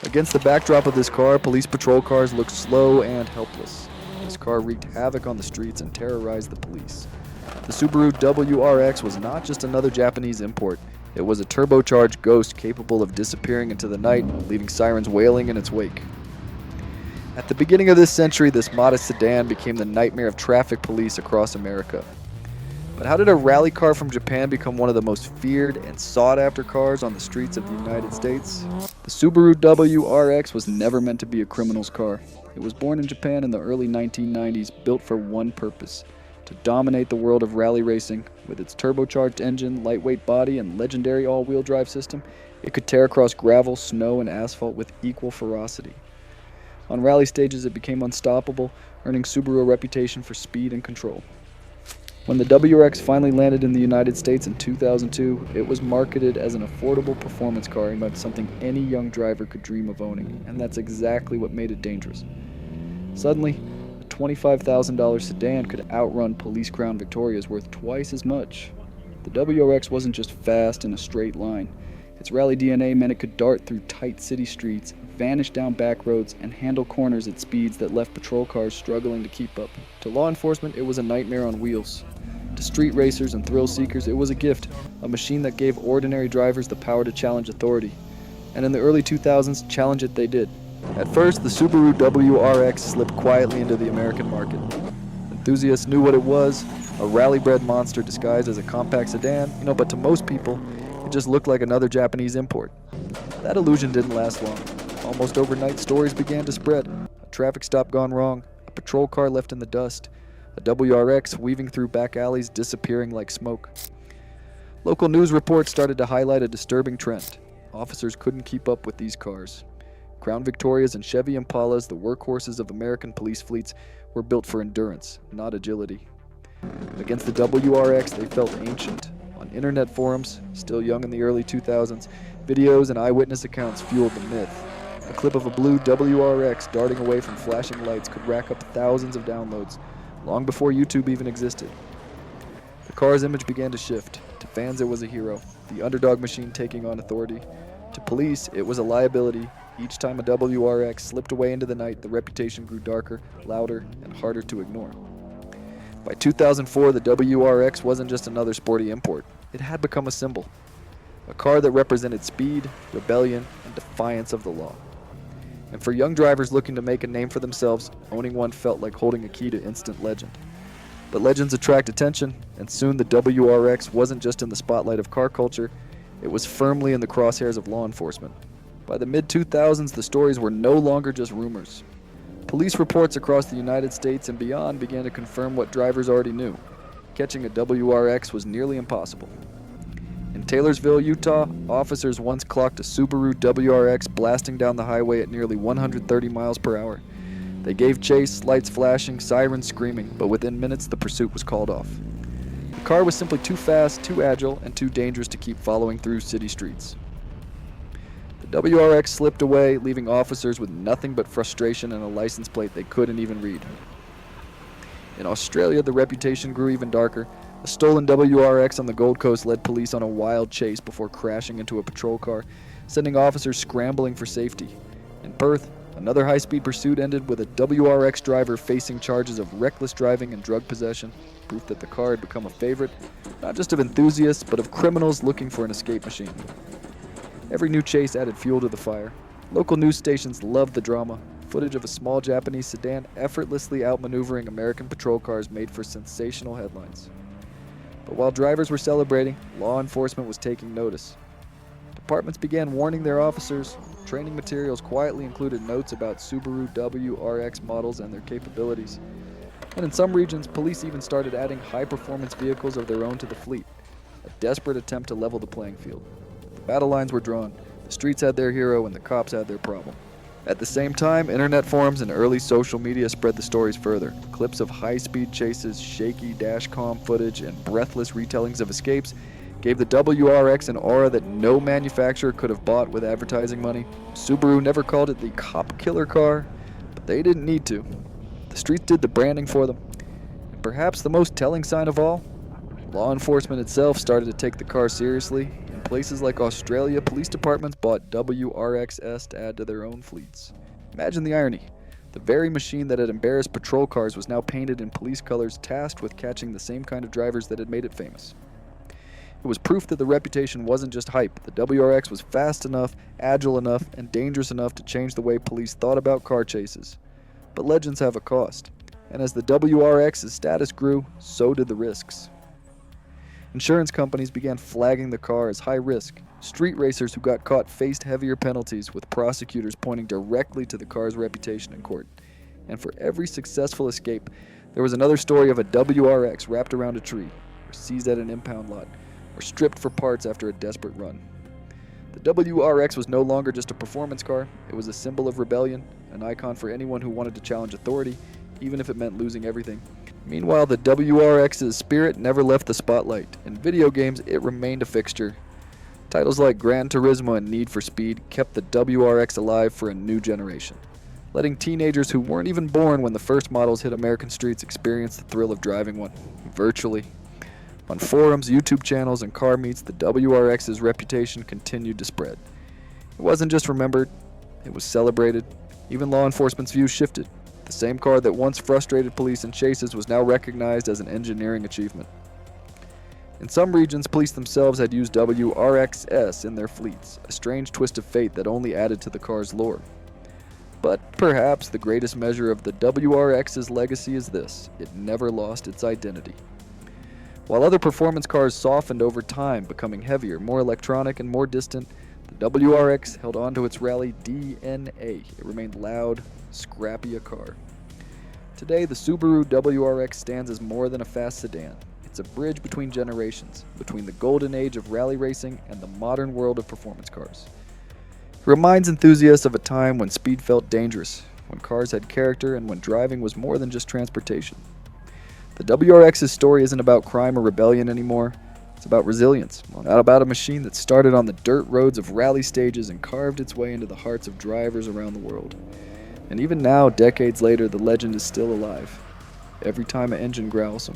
Against the backdrop of this car, police patrol cars looked slow and helpless. This car wreaked havoc on the streets and terrorized the police. The Subaru WRX was not just another Japanese import. It was a turbocharged ghost capable of disappearing into the night, leaving sirens wailing in its wake. At the beginning of this century, this modest sedan became the nightmare of traffic police across America. But how did a rally car from Japan become one of the most feared and sought-after cars on the streets of the United States? The Subaru WRX was never meant to be a criminal's car. It was born in Japan in the early 1990s, built for one purpose: to dominate the world of rally racing. With its turbocharged engine, lightweight body, and legendary all-wheel drive system, it could tear across gravel, snow, and asphalt with equal ferocity. On rally stages, it became unstoppable, earning Subaru a reputation for speed and control. When the WRX finally landed in the United States in 2002, it was marketed as an affordable performance car aimed at something any young driver could dream of owning, and that's exactly what made it dangerous. Suddenly, a $25,000 sedan could outrun police Crown Victorias worth twice as much. The WRX wasn't just fast in a straight line. Its rally DNA meant it could dart through tight city streets, vanish down back roads, and handle corners at speeds that left patrol cars struggling to keep up. To law enforcement, it was a nightmare on wheels. To street racers and thrill seekers, it was a gift, a machine that gave ordinary drivers the power to challenge authority. And in the early 2000s, challenge it they did. At first, the Subaru WRX slipped quietly into the American market. Enthusiasts knew what it was, a rally-bred monster disguised as a compact sedan, but to most people, it just looked like another Japanese import. That illusion didn't last long. Almost overnight, stories began to spread. A traffic stop gone wrong, a patrol car left in the dust, a WRX weaving through back alleys disappearing like smoke. Local news reports started to highlight a disturbing trend. Officers couldn't keep up with these cars. Crown Victorias and Chevy Impalas, the workhorses of American police fleets, were built for endurance, not agility. Against the WRX, they felt ancient. On internet forums, still young in the early 2000s, videos and eyewitness accounts fueled the myth. A clip of a blue WRX darting away from flashing lights could rack up thousands of downloads, long before YouTube even existed. The car's image began to shift. To fans, it was a hero, the underdog machine taking on authority. To police, it was a liability. Each time a WRX slipped away into the night, the reputation grew darker, louder, and harder to ignore. By 2004, the WRX wasn't just another sporty import. It had become a symbol. A car that represented speed, rebellion, and defiance of the law. And for young drivers looking to make a name for themselves, owning one felt like holding a key to instant legend. But legends attract attention, and soon the WRX wasn't just in the spotlight of car culture, it was firmly in the crosshairs of law enforcement. By the mid-2000s, the stories were no longer just rumors. Police reports across the United States and beyond began to confirm what drivers already knew. Catching a WRX was nearly impossible. In Taylorsville, Utah, officers once clocked a Subaru WRX blasting down the highway at nearly 130 miles per hour. They gave chase, lights flashing, sirens screaming, but within minutes the pursuit was called off. The car was simply too fast, too agile, and too dangerous to keep following through city streets. The WRX slipped away, leaving officers with nothing but frustration and a license plate they couldn't even read. In Australia, the reputation grew even darker. A stolen WRX on the Gold Coast led police on a wild chase before crashing into a patrol car, sending officers scrambling for safety. In Perth, another high-speed pursuit ended with a WRX driver facing charges of reckless driving and drug possession, proof that the car had become a favorite, not just of enthusiasts, but of criminals looking for an escape machine. Every new chase added fuel to the fire. Local news stations loved the drama. Footage of a small Japanese sedan effortlessly outmaneuvering American patrol cars made for sensational headlines. But while drivers were celebrating, law enforcement was taking notice. Departments began warning their officers. Training materials quietly included notes about Subaru WRX models and their capabilities. And in some regions, police even started adding high-performance vehicles of their own to the fleet, a desperate attempt to level the playing field. The battle lines were drawn. The streets had their hero and the cops had their problem. At the same time, internet forums and early social media spread the stories further. Clips of high-speed chases, shaky dash-cam footage, and breathless retellings of escapes gave the WRX an aura that no manufacturer could have bought with advertising money. Subaru never called it the cop killer car, but they didn't need to. The streets did the branding for them. And perhaps the most telling sign of all, law enforcement itself started to take the car seriously. In places like Australia, police departments bought WRXs to add to their own fleets. Imagine the irony. The very machine that had embarrassed patrol cars was now painted in police colors, tasked with catching the same kind of drivers that had made it famous. It was proof that the reputation wasn't just hype. The WRX was fast enough, agile enough, and dangerous enough to change the way police thought about car chases. But legends have a cost, and as the WRX's status grew, so did the risks. Insurance companies began flagging the car as high risk. Street racers who got caught faced heavier penalties, with prosecutors pointing directly to the car's reputation in court. And for every successful escape, there was another story of a WRX wrapped around a tree, or seized at an impound lot, or stripped for parts after a desperate run. The WRX was no longer just a performance car. It was a symbol of rebellion, an icon for anyone who wanted to challenge authority, even if it meant losing everything. Meanwhile, the WRX's spirit never left the spotlight. In video games, it remained a fixture. Titles like Gran Turismo and Need for Speed kept the WRX alive for a new generation, letting teenagers who weren't even born when the first models hit American streets experience the thrill of driving one, virtually. On forums, YouTube channels, and car meets, the WRX's reputation continued to spread. It wasn't just remembered, it was celebrated. Even law enforcement's views shifted. The same car that once frustrated police in chases was now recognized as an engineering achievement. In some regions, police themselves had used WRXs in their fleets, a strange twist of fate that only added to the car's lore. But perhaps the greatest measure of the WRX's legacy is this: it never lost its identity. While other performance cars softened over time, becoming heavier, more electronic, and more distant, the WRX held on to its rally DNA. It remained loud, scrappy a car. Today, the Subaru WRX stands as more than a fast sedan. It's a bridge between generations, between the golden age of rally racing and the modern world of performance cars. It reminds enthusiasts of a time when speed felt dangerous, when cars had character, and when driving was more than just transportation. The WRX's story isn't about crime or rebellion anymore. It's about resilience, not about a machine that started on the dirt roads of rally stages and carved its way into the hearts of drivers around the world. And even now, decades later, the legend is still alive. Every time an engine growls,